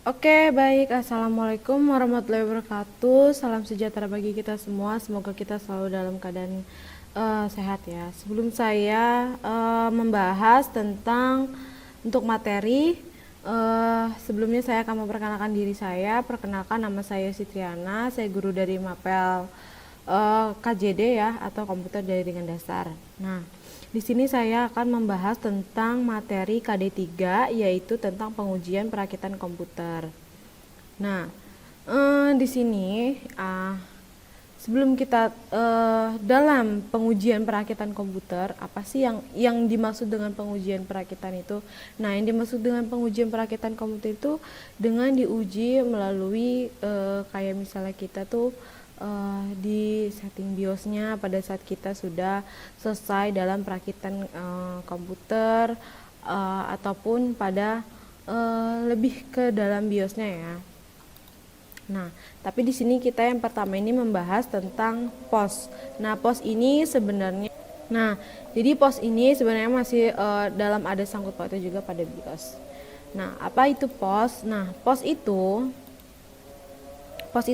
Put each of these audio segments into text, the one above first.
Oke, baik. Assalamualaikum warahmatullahi wabarakatuh. Salam sejahtera bagi kita semua. Semoga kita selalu dalam keadaan sehat ya. Sebelum saya membahas tentang untuk materi, sebelumnya saya akan memperkenalkan diri saya. Perkenalkan, nama saya Sitriana. Saya guru dari Mapel KJD ya, atau Komputer Jaringan Dasar. Nah, di sini saya akan membahas tentang materi KD3, yaitu tentang pengujian perakitan komputer. Nah, di sini sebelum kita dalam pengujian perakitan komputer, apa sih yang dimaksud dengan pengujian perakitan itu? Nah, yang dimaksud dengan pengujian perakitan komputer itu dengan diuji melalui kayak misalnya kita tuh di setting BIOS-nya pada saat kita sudah selesai dalam perakitan komputer, ataupun pada lebih ke dalam BIOS-nya ya. Nah, tapi di sini kita yang pertama ini membahas tentang POS. Nah, POS ini sebenarnya jadi POS ini sebenarnya masih dalam ada sangkut pautnya juga pada BIOS. Nah, apa itu POS? Nah, POS itu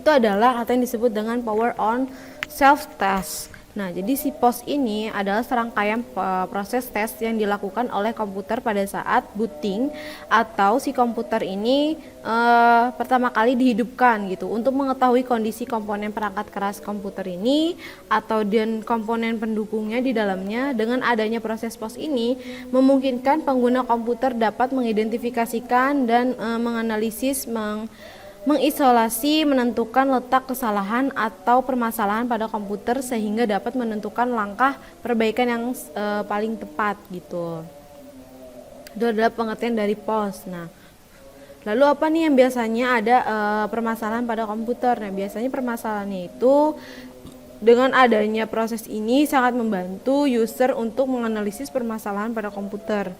adalah atau yang disebut dengan Power on Self Test. Nah, jadi si POS ini adalah serangkaian proses tes yang dilakukan oleh komputer pada saat booting atau si komputer ini pertama kali dihidupkan gitu, untuk mengetahui kondisi komponen perangkat keras komputer ini atau dan komponen pendukungnya di dalamnya. Dengan adanya proses POS ini memungkinkan pengguna komputer dapat mengidentifikasikan dan menganalisis, mengisolasi, menentukan letak kesalahan atau permasalahan pada komputer sehingga dapat menentukan langkah perbaikan yang paling tepat gitu. Itu adalah pengertian dari POS. Nah, lalu apa nih yang biasanya ada permasalahan pada komputer? Nah, biasanya permasalahannya itu dengan adanya proses ini sangat membantu user untuk menganalisis permasalahan pada komputer.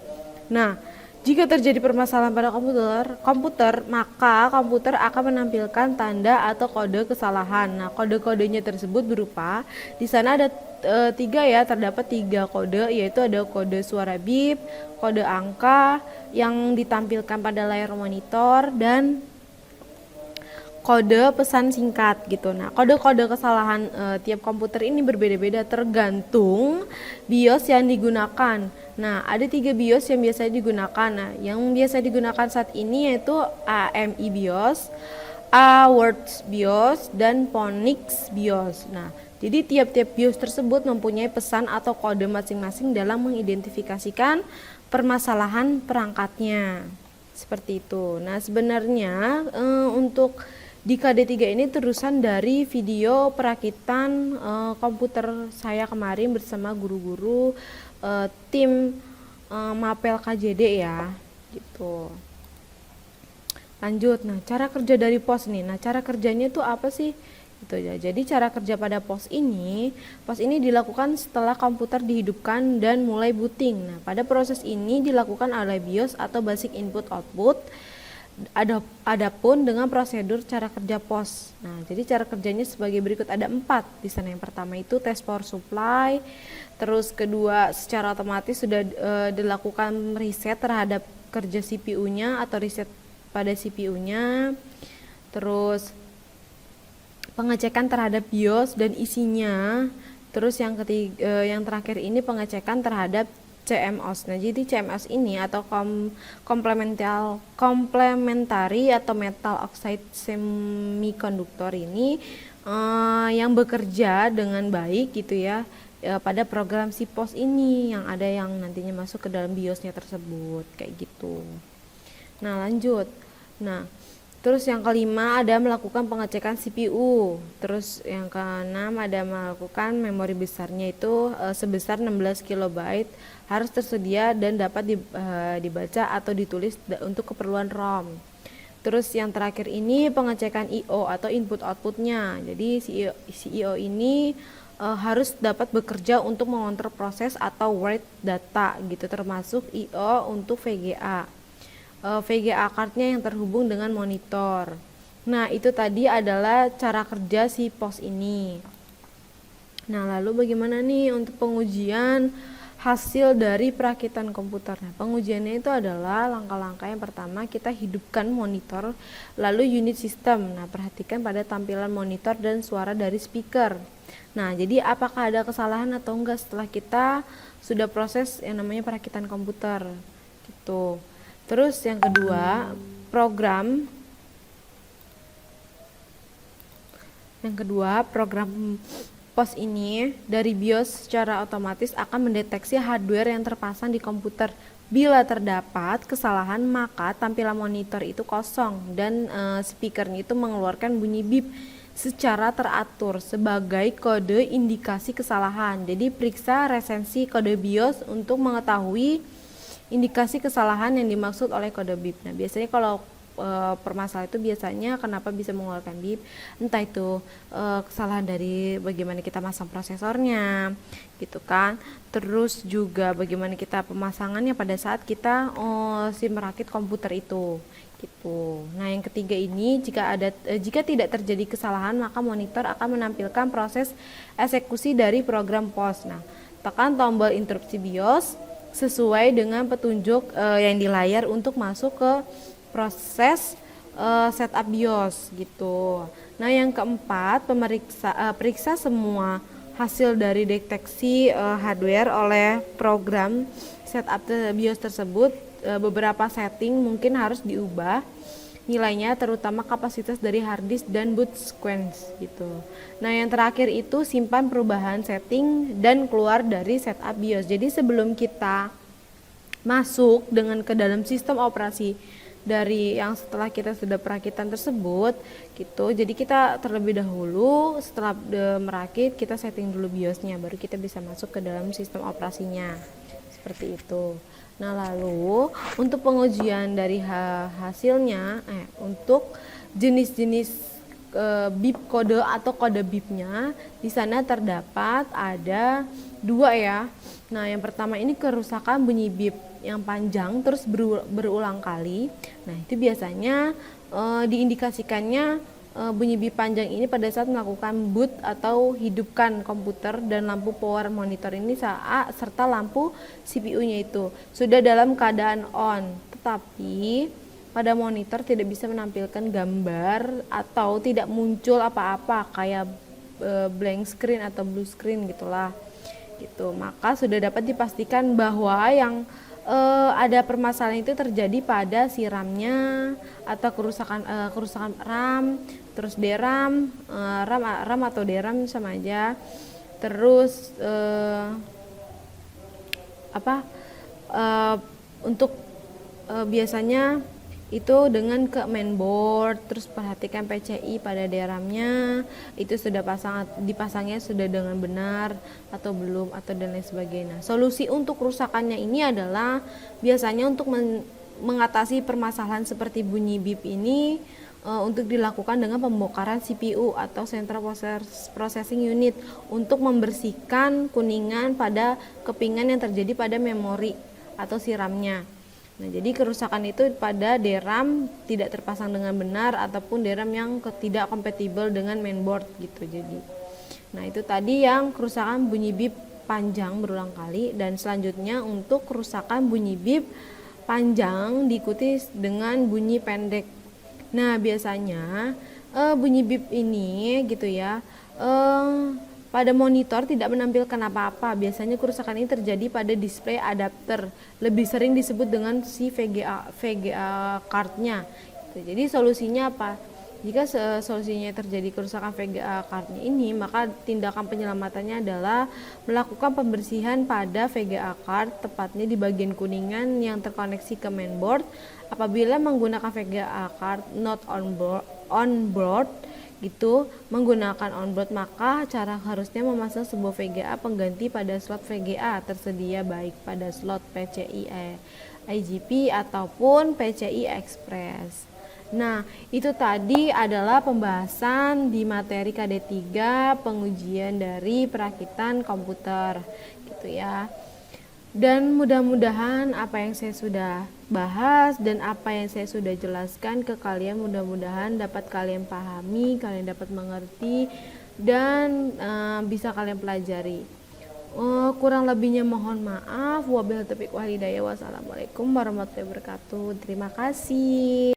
Nah, jika terjadi permasalahan pada komputer, maka komputer akan menampilkan tanda atau kode kesalahan. Nah, kode-kodenya tersebut berupa, di sana ada terdapat tiga kode, yaitu ada kode suara bip, kode angka yang ditampilkan pada layar monitor, dan kode pesan singkat gitu. Nah, kode-kode kesalahan tiap komputer ini berbeda-beda tergantung BIOS yang digunakan. Nah, ada 3 BIOS yang biasa digunakan. Nah, yang biasa digunakan saat ini yaitu AMI BIOS, AWords BIOS, dan Ponix BIOS. Nah, jadi tiap-tiap BIOS tersebut mempunyai pesan atau kode masing-masing dalam mengidentifikasikan permasalahan perangkatnya. Seperti itu. Nah, sebenarnya untuk di KD3 ini terusan dari video perakitan komputer saya kemarin bersama guru-guru tim Mapel KJD ya, gitu. Lanjut. Nah, cara kerja dari POS nih. Nah, cara kerjanya itu apa sih? Gitu ya. Jadi cara kerja pada POS ini dilakukan setelah komputer dihidupkan dan mulai booting. Nah, pada proses ini dilakukan oleh BIOS atau Basic Input Output. Adapun dengan prosedur cara kerja POS. Nah, jadi cara kerjanya sebagai berikut, ada 4 di sana. Yang pertama itu test power supply, terus kedua secara otomatis sudah dilakukan reset terhadap kerja CPU-nya atau reset pada CPU-nya. Terus pengecekan terhadap BIOS dan isinya. Terus yang terakhir ini pengecekan terhadap CMOS. Nah, jadi CMOS ini atau complementary atau metal oxide semiconductor ini yang bekerja dengan baik gitu ya, pada program si POS ini yang ada yang nantinya masuk ke dalam BIOS-nya tersebut kayak gitu. Nah, lanjut. Nah, terus yang kelima ada melakukan pengecekan CPU. Terus yang keenam ada melakukan memori besarnya itu sebesar 16 KB harus tersedia dan dapat dibaca atau ditulis untuk keperluan ROM. Terus yang terakhir ini pengecekan I/O atau input outputnya. Jadi si I/O ini harus dapat bekerja untuk mengontrol proses atau write data gitu, termasuk I/O untuk VGA. VGA cardnya yang terhubung dengan monitor. Nah, itu tadi adalah cara kerja si POS ini. Nah, lalu bagaimana nih untuk pengujian hasil dari perakitan komputer. Nah, pengujiannya itu adalah langkah-langkah yang pertama kita hidupkan monitor, lalu unit sistem. Nah, perhatikan pada tampilan monitor dan suara dari speaker. Nah, jadi apakah ada kesalahan atau enggak setelah kita sudah proses yang namanya perakitan komputer gitu. Terus yang kedua, program POS ini dari BIOS secara otomatis akan mendeteksi hardware yang terpasang di komputer. Bila terdapat kesalahan, maka tampilan monitor itu kosong dan speakernya itu mengeluarkan bunyi bip secara teratur sebagai kode indikasi kesalahan. Jadi periksa resensi kode BIOS untuk mengetahui indikasi kesalahan yang dimaksud oleh kode bip. Nah, biasanya kalau permasalahan itu biasanya kenapa bisa mengeluarkan bip, entah itu kesalahan dari bagaimana kita masang prosesornya gitu kan, terus juga bagaimana kita pemasangannya pada saat kita si merakit komputer itu gitu. Nah, yang ketiga ini jika tidak terjadi kesalahan, maka monitor akan menampilkan proses eksekusi dari program POS. Nah, tekan tombol interupsi BIOS sesuai dengan petunjuk yang di layar untuk masuk ke proses setup BIOS gitu. Nah, yang keempat, periksa semua hasil dari deteksi hardware oleh program setup BIOS tersebut. Beberapa setting mungkin harus diubah nilainya, terutama kapasitas dari hard disk dan boot sequence gitu. Nah, yang terakhir itu simpan perubahan setting dan keluar dari setup BIOS. Jadi sebelum kita masuk dengan ke dalam sistem operasi dari yang setelah kita sudah perakitan tersebut gitu, jadi kita terlebih dahulu setelah merakit kita setting dulu BIOSnya, baru kita bisa masuk ke dalam sistem operasinya seperti itu. Nah, lalu untuk pengujian dari hasilnya untuk jenis-jenis bip kode atau kode bipnya di sana terdapat ada 2 ya. Nah, yang pertama ini kerusakan bunyi bip yang panjang terus berulang kali. Nah, itu biasanya diindikasikannya bunyi bip panjang ini pada saat melakukan boot atau hidupkan komputer dan lampu power monitor ini serta lampu CPU-nya itu sudah dalam keadaan on, tetapi pada monitor tidak bisa menampilkan gambar atau tidak muncul apa-apa kayak blank screen atau blue screen gitulah gitu. Maka sudah dapat dipastikan bahwa yang ada permasalahan itu terjadi pada si RAM-nya atau kerusakan RAM, terus DRAM, RAM atau DRAM sama aja. Terus untuk biasanya itu dengan ke mainboard, terus perhatikan PCI pada DRAM-nya itu sudah dipasangnya sudah dengan benar atau belum atau dan lain sebagainya. Solusi untuk kerusakannya ini adalah biasanya untuk mengatasi permasalahan seperti bunyi bip ini untuk dilakukan dengan pembongkaran CPU atau Central Processing Unit untuk membersihkan kuningan pada kepingan yang terjadi pada memori atau si RAM-nya. Nah, jadi kerusakan itu pada DRAM tidak terpasang dengan benar ataupun DRAM yang tidak kompatibel dengan mainboard gitu. Jadi, nah itu tadi yang kerusakan bunyi bip panjang berulang kali, dan selanjutnya untuk kerusakan bunyi bip panjang diikuti dengan bunyi pendek. Nah, biasanya bunyi bip ini gitu ya. Pada monitor tidak menampilkan apa-apa. Biasanya kerusakan ini terjadi pada display adapter. Lebih sering disebut dengan si VGA card-nya. Jadi solusinya apa? Jika solusinya terjadi kerusakan VGA card-nya ini, maka tindakan penyelamatannya adalah melakukan pembersihan pada VGA card, tepatnya di bagian kuningan yang terkoneksi ke mainboard. Apabila menggunakan VGA card not on board gitu, menggunakan onboard, maka cara harusnya memasang sebuah VGA pengganti pada slot VGA tersedia baik pada slot PCI IGP ataupun PCI Express. Nah, itu tadi adalah pembahasan di materi KD3 pengujian dari perakitan komputer gitu ya. Dan mudah-mudahan apa yang saya sudah bahas dan apa yang saya sudah jelaskan ke kalian mudah-mudahan dapat kalian pahami, kalian dapat mengerti dan bisa kalian pelajari. Kurang lebihnya mohon maaf. Wabillahi taufiq wal hidayah. Wassalamualaikum warahmatullahi wabarakatuh. Terima kasih.